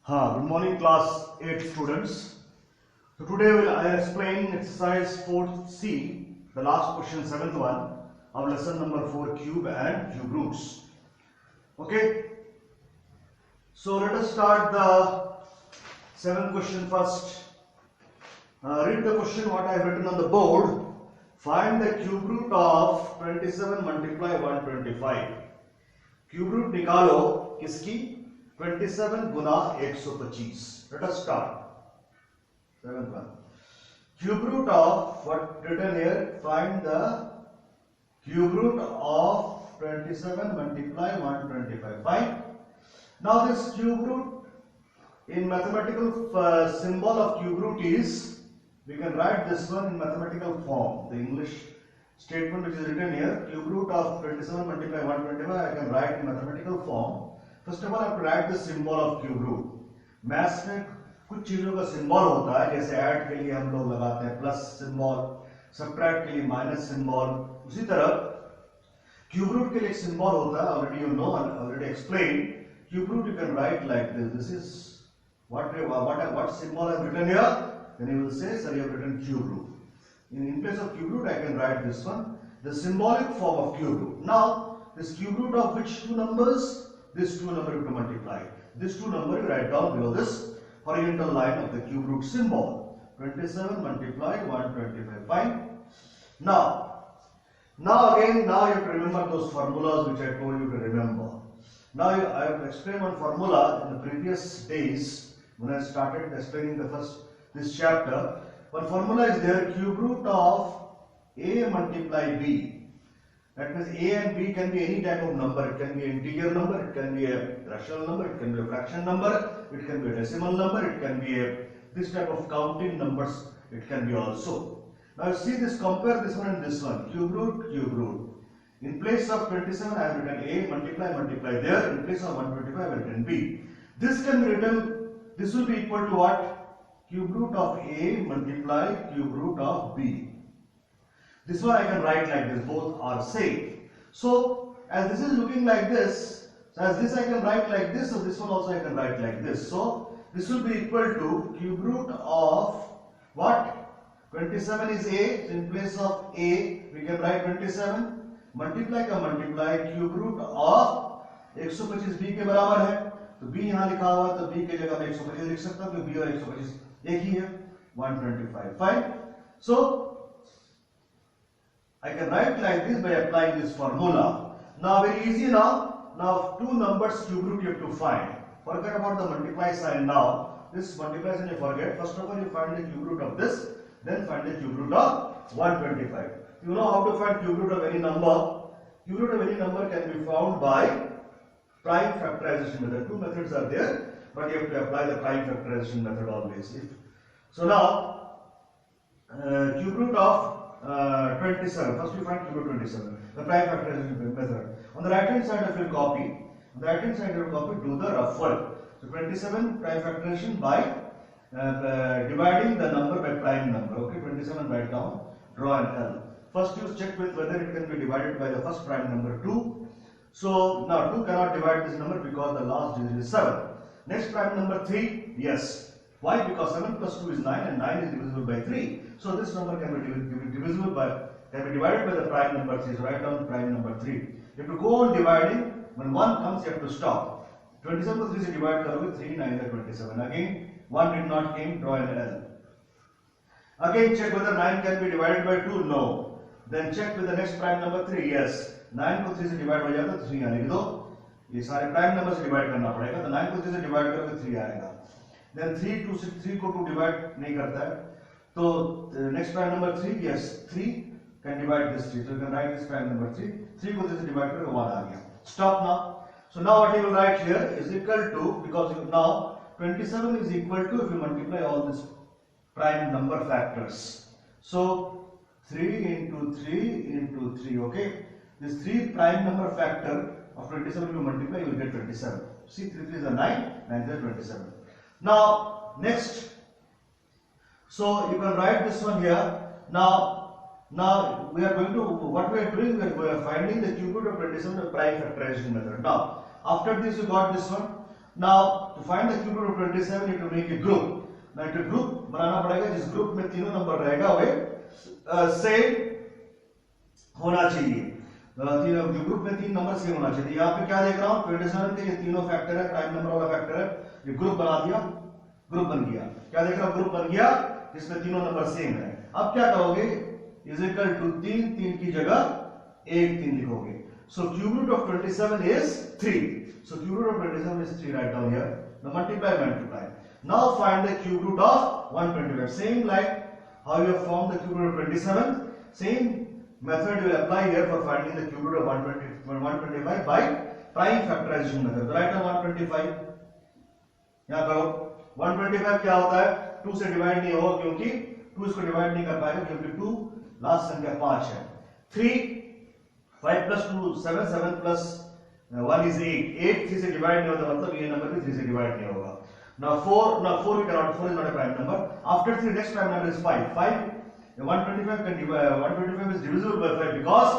Good morning class 8 students. So today I will explain exercise 4C, the last question 7th one of lesson number 4, cube and cube roots. Okay. So let us start the 7th question first. Read the question what I have written on the board. Find the cube root of 27 multiply 125. Cube root निकालो किसकी 27 गुना 125. Let us start. 7th one. Cube root of what written here? Find the cube root of 27 multiply 125. Fine. Now this cube root in mathematical symbol of cube root is, we can write this one in mathematical form. The English statement which is written here, cube root of 27 multiply 125, I can write in mathematical form. First of all, I have to write the symbol of cube root. Maths में कुछ चीजों का symbol होता है, जैसे add के लिए हम लोग लगाते हैं प्लस सिंबल, सब्ट्रैक्ट के लिए माइनस सिंबल. उसी तरह क्यूब रूट के लिए एक सिंबल होता है, already you know, already explain. Cube root you can write like this. This is what symbol I have written here. Then you will say, sir, you have written cube root. In place of cube root, I can write this one, the symbolic form of cube root. Now, this cube root of which two numbers? This two number you have to multiply. This two number you write down below this horizontal line of the cube root symbol. 27 multiply 125. Fine. Now you have to remember those formulas which I told you to remember. Now I have explained one formula in the previous days when I started explaining this chapter. One formula is there, cube root of a multiply b. That means a and b can be any type of number. It can be an integer number, it can be a rational number, it can be a fraction number, it can be a decimal number, it can be this type of counting numbers, it can be also. Now see this, compare this one and this one, cube root. In place of 27 I have written a, multiply there. In place of 125 I have written b. This can be written, this will be equal to what? Cube root of a multiply cube root of b. This one I can write like this, both are same. So as this is looking like this, so as this I can write like this, so this one also I can write like this. So this will be equal to cube root of what? 27 is a, so in place of a we can write 27. Multiply cube root of 125 b के बराबर है, तो b यहाँ लिखा हुआ है, तो b के जगह मैं 125 लिख सकता हूँ, क्योंकि b और 125 एक ही है, 125. Fine. So I can write like this by applying this formula. Now very easy now. Now two numbers cube root you have to find. Forget about the multiply sign now. This multiply sign you forget. First of all you find the cube root of this, then find the cube root of 125. You know how to find cube root of any number. Cube root of any number can be found by prime factorization method. Two methods are there, but you have to apply the prime factorization method always. So now cube root of 27. First we find cube root 27. The prime factorization method. On the right hand side if you copy, on the right hand side you will copy, do the rough work. So 27 prime factorization by dividing the number by prime number. Okay, 27 write down, draw an L. First you check with whether it can be divided by the first prime number 2. So now 2 cannot divide this number because the last digit is 7. Next prime number 3, yes. Why? Because 7 plus 2 is 9 and 9 is divisible by 3. So this number can be divided by the prime number 3. So write down prime number 3. You have to go on dividing. When 1 comes, you have to stop. 27 plus 3 se divide karoge, 3 9 is 27. Again 1 did not came, draw an L. Again check whether 9 can be divided by 2. No. Then check with the next prime number 3. Yes. 9 को 3 से divide हो जाएगा तो 3 आने दो. ये सारे prime number से डिवाइड करना पड़ेगा, तो 9 को 3 से डिवाइड करोगे 3 आएगा. Then 3 को 2 डिवाइड नहीं करता है, तो next prime number 3, yes, 3 can divide this 3, so you can write this prime number 3. 3 को 3 से डिवाइड करोगे 1 आ गया. Stop now. So now what you will write here is equal to, because now 27 is equal to, if you multiply all these prime number factors, so 3 into 3 into 3, okay? This 3 prime number factor of 27 if you multiply, you will get 27. See, 3 3 is a 9, 9 is a 27. Now next, so you can write this one here. Now we are going to, what we are doing, we are finding the cube root of 27 by prime factorization method. Now after this you got this one. Now to find the cube root of 27 you have to make a group. Now एक group बनाना पड़ेगा जिस group में तीनों number रहेगा वे same होना चाहिए। तीनों जो ग्रुप में तीन नंबर सेम होना चाहिए। यहाँ पे क्या देख रहा हूँ 27 के ये तीनों फैक्टर है, प्राइम नंबर वाला फैक्टर है, ये ग्रुप बना दिया, ग्रुप बन गया। क्या देख रहा हूँ ग्रुप बन गया जिसमें तीनों नंबर सेम है। अब क्या करोगे इज इक्वल टू 3 3 की जगह 1 3 लिखोगे। So cube root of 27 is 3. So cube root of 27 is 3. Write down here. Now multiply. Now find the cube root of 125. Same like how you have formed the cube root of 27. Same method you will apply here for finding the cube root of 125 by prime factorization method. Write down 125. यहाँ करो 125 क्या होता है 2 से divide नहीं होगा क्योंकि 2 इसको डिवाइड नहीं कर पाएगा क्योंकि 2 लास्ट संख्या 5 है। 3 5 plus 2 7 7 plus 1 is 8 8 3 से डिवाइड नहीं होता मतलब ये नंबर भी 3 से डिवाइड नहीं होगा। Now 4 we cannot, 4 is not a prime number. After 3 next prime number is 5 125 can divide 125 is divisible by 5 because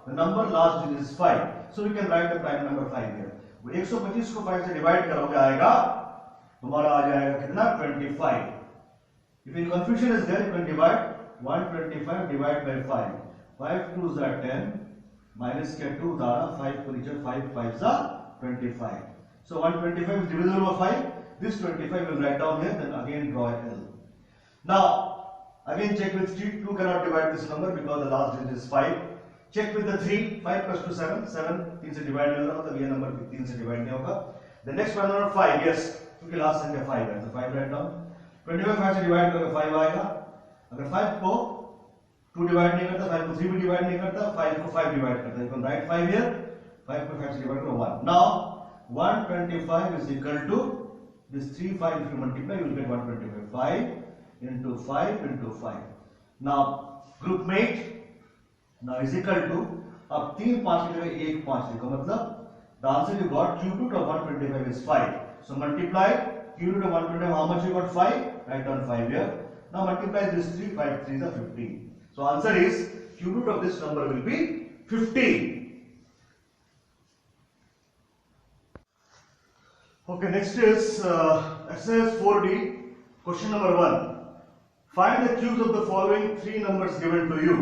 the number last digit is 5, so we can write the prime number 5 here. 125 को 5 से divide करोगे आएगा तुम्हारा आ जाएगा कितना 25। If any confusion is there you can divide 125 divide by 5 5 2s are 10 minus के 2 था 5 को नीचे 5 5s are 25। So 125 is divisible by 5. This 25 will write down here, then again draw a L. Now again check with 3. 2 cannot divide this number because the last digit is 5. Check with the 3. 5 plus 2 7 7 3 से divide नहीं होगा मतलब ये number 3 से divide नहीं होगा। The next one number 5 yes क्योंकि last संख्या 5 है तो 5 write down। 25 5 से डिवाइड करोगे 5 आएगा। अगर 5 को 2 डिवाइड नहीं करता 5 को 3 भी डिवाइड नहीं करता 5 को 5 डिवाइड करता है। You can write 5 here 5 को 5 से डिवाइड करो 1। Now 125 is equal to this 3 5 if you multiply you will get 125 5 into 5 into 5। Now group mate now is equal to अब 3 5 की जगह 1 5 लिखो मतलब the answer you got cube root of 125 is 5। So multiply cube root of 125 how much you got 5 write down 5 here। Now multiply this 3 5 3 is 15। So answer is cube root of this number will be 15। Okay, next is exercise 4D, question number 1. Find the cubes of the following 3 numbers given to you.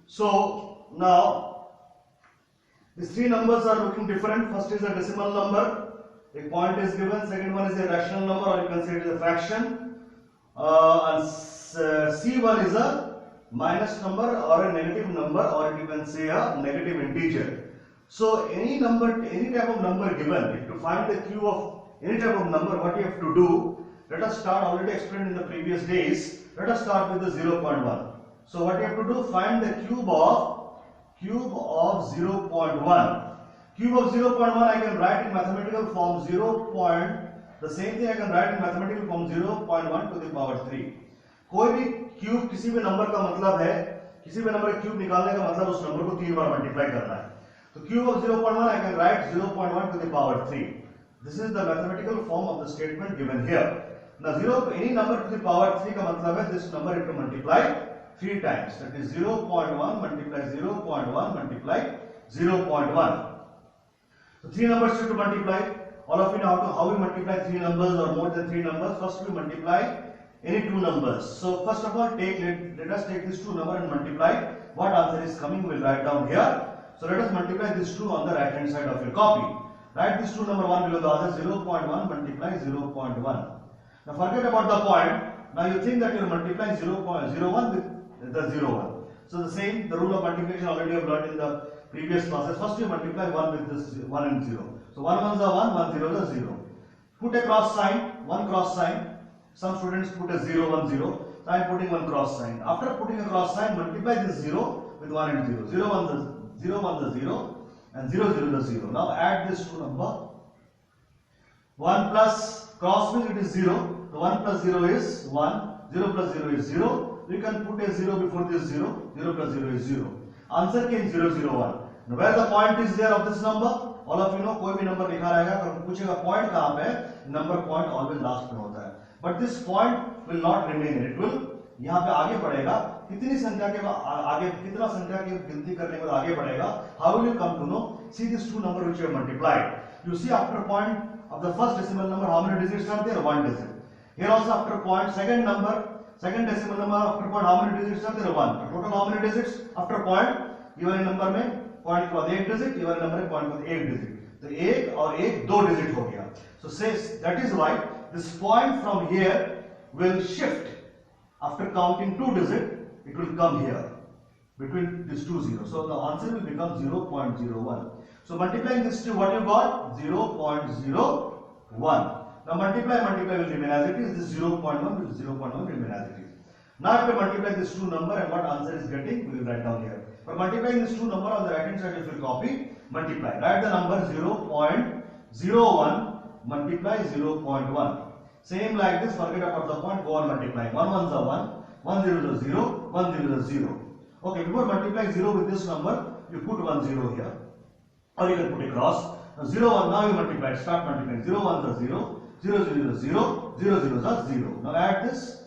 So now these 3 numbers are looking different. First is a decimal number, a point is given. Second one is a rational number or you can say it is a fraction. And C1 is a minus number or a negative number or you can say a negative integer. So any number, any type of number given, if to find the cube of any type of number, what you have to do, let us start, already explained in the previous days, let us start with the 0.1. So what you have to do, find the cube of 0.1. Cube of 0.1 I can write in mathematical form 0. The same thing I can write in mathematical form 0.1 to the power 3. कोई भी cube किसी भी number का मतलब है, किसी भी number का क्यूब निकालने का मतलब उस नंबर को 3 बार मल्टीप्लाई करना है। तो cube of 0.1 I can write 0.1 to the power 3. This is the mathematical form of the statement given here. Now 0 any number to the power 3 का मतलब है this number you have to multiply 3 times. That is 0.1 multiply 0.1 multiply 0.1. So 3 numbers you have to multiply. All of you know how we multiply 3 numbers or more than 3 numbers. First we multiply any 2 numbers. So first of all let us take this 2 number and multiply. What answer is coming we will write down here. So let us multiply this 2 on the right hand side of your copy. Write this 2 number 1 below the other 0.1 multiply 0.1. Now forget about the point. Now you think that you are multiplying 0.01 with the 0.1. So the same, the rule of multiplication already you have learned in the previous classes. First you multiply 1 with this 1 and 0. So 1 ones are 1, 1 0 is a 0. Put a cross sign, 1 cross sign. Some students put a 0 1 0. So I am putting 1 cross sign. After putting a cross sign, multiply this 0 with 1 and 0. 0 1 the 0 1 the 0. And 0 0 the 0. Now add this to number. 1 plus cross means it is 0. So 1 plus 0 is 1. 0 plus 0 is 0. We can put a 0 before this 0. 0 plus 0 is 0. Answer came 0 0 1. Now where the point is there of this number? All of you know कोई भी number लिखा रहेगा अगर पूछेगा point कहाँ पे number point always last में होता है but this point will not remain it will यहाँ पे आगे बढ़ेगा कितनी संख्या के आगे कितना संख्या की गिनती करने के बाद आगे बढ़ेगा how will you come to know see this 2 number which you have multiplied you see after point of the first decimal number, how many digits are there? One digit. Here also after point, second decimal number after point, how many digits are there? One. Total how many digits after point? ये वाले number में point के बाद एक digit, ये वाले number में point के बाद एक डिजिट, तो एक और एक दो डिजिट हो गया. So says that is why this point from here will shift after counting two digits. It will come here between these two zeros. So the answer will become 0.01. So multiplying this to what you got? 0.01. Now multiply will remain as it is. This 0.1 will 0.1 remain as it is. Now if we multiply this two number and what answer is getting, we will write down here. For multiplying this two number on the right hand side, if you copy, multiply. Write the number 0.01 multiply 0.1. Same like this, forget about the point, go on multiplying. 1 ones are 1, 1 0 is 0, 1 0 is 0. Okay, before multiplying 0 with this number, you put 1 0 here. Or you can put a cross. Now 0 1, now you multiply, start multiplying. 0 1s are 0, 0 0 is 0, 0 0s are 0. Now add this.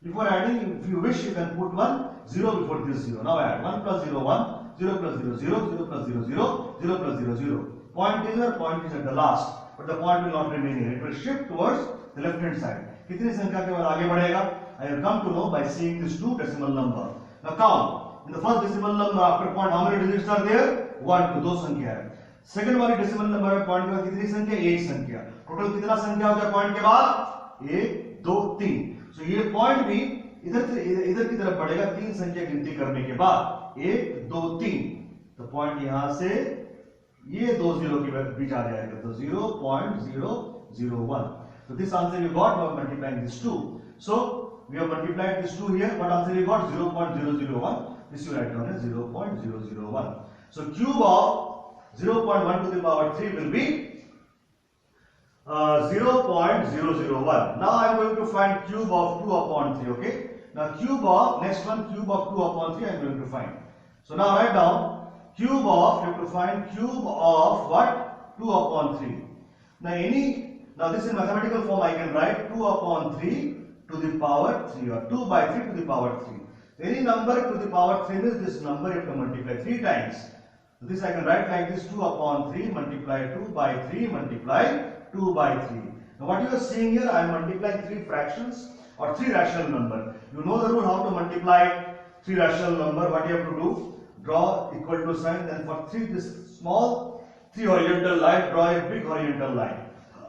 Before adding, if you wish, you can put 1 0 before this 0. Now add 1 plus 0 1, 0 plus 0 0, 0 plus 0 0, 0 plus 0 0. Point is at the last, but the point will not remain here. It will shift towards the left hand side. कितनी संख्या के बाद आगे बढ़ेगा? I will come to know by seeing this two decimal number. Now count. In the first decimal number after point, how many digits are there? 1 2, दो संख्या है. Second वाली डेसिमल नंबर में पॉइंट के बाद कितनी संख्या? एक संख्या. टोटल कितना संख्या हो गया पॉइंट के बाद? 1 2 3. सो ये पॉइंट भी इधर की तरफ बढ़ेगा तीन संख्या गिनती करने के बाद. 1 2 3. तो पॉइंट यहां से ये दो जीरो के बीच आ जाएगा, तो 0.001. So this answer you got by multiplying this two. So we have multiplied this two here. What answer you got? 0.001. This you write down as 0.001. So cube of 0.1 to the power 3 will be 0.001. Now I am going to find cube of 2 upon 3. Okay. Now cube of next one, cube of 2 upon 3 I am going to find. So now write down cube of, you have to find cube of what? 2 upon 3. Now this in mathematical form I can write 2 upon 3 to the power 3 or 2 by 3 to the power 3. Any number to the power 3 means this number you have to multiply 3 times. So this I can write like this: 2 upon 3 multiply 2 by 3 multiply 2 by 3. Now what you are seeing here, I am multiplying 3 fractions or 3 rational number. You know the rule how to multiply 3 rational number. What you have to do? Draw equal to sign, then for 3 this small 3 horizontal line, draw a big horizontal line.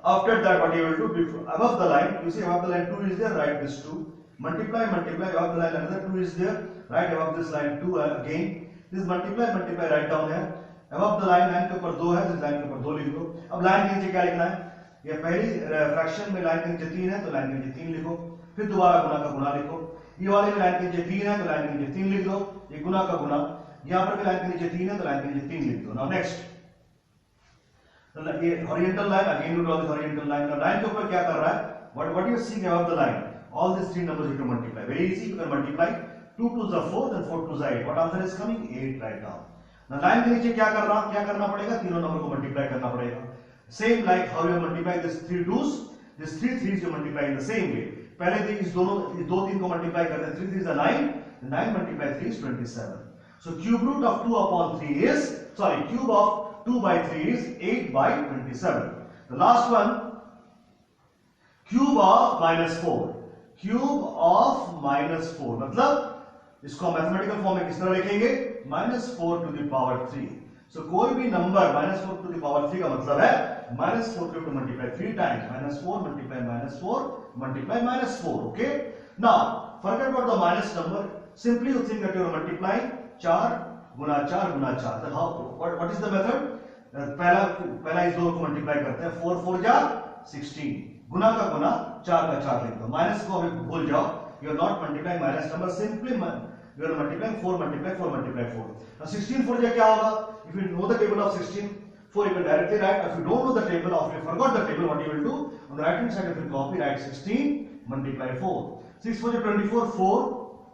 After that what you will do, above the line, you see above the line 2 is there, write this 2. Multiply, above the line another 2 is there, write above this line 2 again. This multiply, write down here. Above the line के ऊपर 2 है, इस line के ऊपर 2 लिख दो. अब line के नीचे क्या लिखना है? ये पहली फ्रैक्शन में लाइन के नीचे 3 है, तो लाइन के नीचे 3 लिखो. फिर दोबारा गुना का गुना लिखो. ये वाले में लाइन के नीचे 3 है, तो लाइन के नीचे 3 लिख दो. ये गुना का गुना. यहाँ पर भी लाइन के नीचे 3 है, तो लाइन के नीचे 3 लिख दो. नाउ नेक्स्ट, ये horizontal line, again you draw the horizontal line. Now line के ऊपर क्या कर रहा है? What you are seeing above the line? All these 3 numbers you can multiply. Very easy. You can multiply 2 2s are 4, then 4 2s are 8. What answer is coming? 8 right now. Now line के नीचे क्या करना पड़ेगा? तीनों number को multiply करना पड़ेगा. Same like how you multiply this 3 2s, this 3 3s you multiply in the same way. पहले इस दो 3 को मल्टीप्लाई करते हैं. 3 3s are 9. 9 multiply 3 is 27. So cube root of 2 upon 3 is, cube of 2 by 3 is 8 by 27. The last one, cube of -4. Cube of -4 मतलब इसको mathematical form में किस तरह लिखेंगे? -4 to the power 3. So कोई भी नंबर -4 to the power 3 का मतलब है -4 को multiply 3 times. -4 multiply -4 multiply -4. Okay. Now forget about the minus number. Simply you think that you are multiplying 4 Guna 4 Guna 4. Then how? What is the method? पहला इस दो को मल्टीप्लाई करते हैं. 4 4 जा 16. गुना का गुना 4 का 4 लिख दो. माइनस को अभी भूल जाओ. You are not multiplying minus number. Simply you are multiplying 4 multiply 4 multiply 4. Now 16 4 जा क्या होगा? If you know the table of 16 4, you can directly write. If you don't know the table, or if you forgot the table, what you will do? On the right hand side, you will copy, write 16 multiply 4. 6 4 24, 4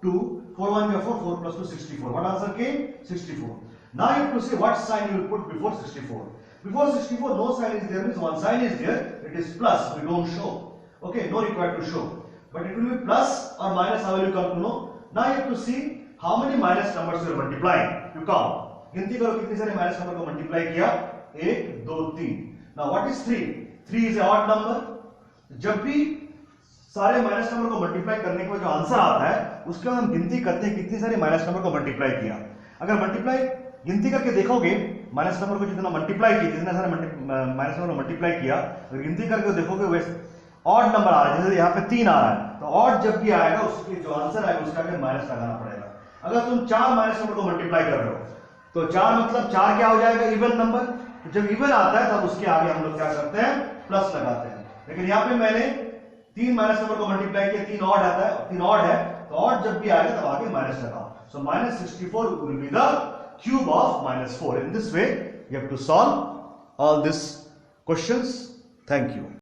2, 4 1 4, 4 plus 2 64. What answer came? 64. Now you have to say what sign you will put before 64. Before 64, no sign is there, means one sign is there, it is plus, we don't show. Okay, no required to show. But it will be plus or minus, how will you come to know? Now you have to see how many minus numbers you are multiplying. You count. गिनती करो कितने सारे minus number को multiply किया? 1 2 3. Now what is 3? 3 is a odd number. जब भी सारे minus number को मल्टीप्लाई करने के बाद जो आंसर आता है उसके बाद हम गिनती करते हैं कितनी सारे माइनस नंबर को मल्टीप्लाई किया। अगर मल्टीप्लाई गिनती करके देखोगे माइनस नंबर को जितना मल्टीप्लाई किया, जितने सारे माइनस नंबर को मल्टीप्लाई किया, अगर गिनती करके देखोगे वैसे ऑड नंबर आ रहा है, जैसे यहाँ पे 3 आ रहा है, तो ऑड जब भी आएगा उसके जो आंसर आएगा उसका आगे माइनस लगाना पड़ेगा। अगर तुम 4 माइनस नंबर को मल्टीप्लाई कर रहे हो तो 4 मतलब 4 क्या हो जाएगा, इवन नंबर। तो जब इवन आता है तब उसके आगे हम लोग क्या करते हैं, प्लस लगाते हैं। लेकिन यहाँ पे मैंने 3 माइनस नंबर को मल्टीप्लाई किया, 3 ऑड आता है, 3 ऑड है, तो ऑड जब भी आएगा तब आगे माइनस लगाओ। सो -64 will be the cube of -4. In this way you have to solve all these questions. Thank you.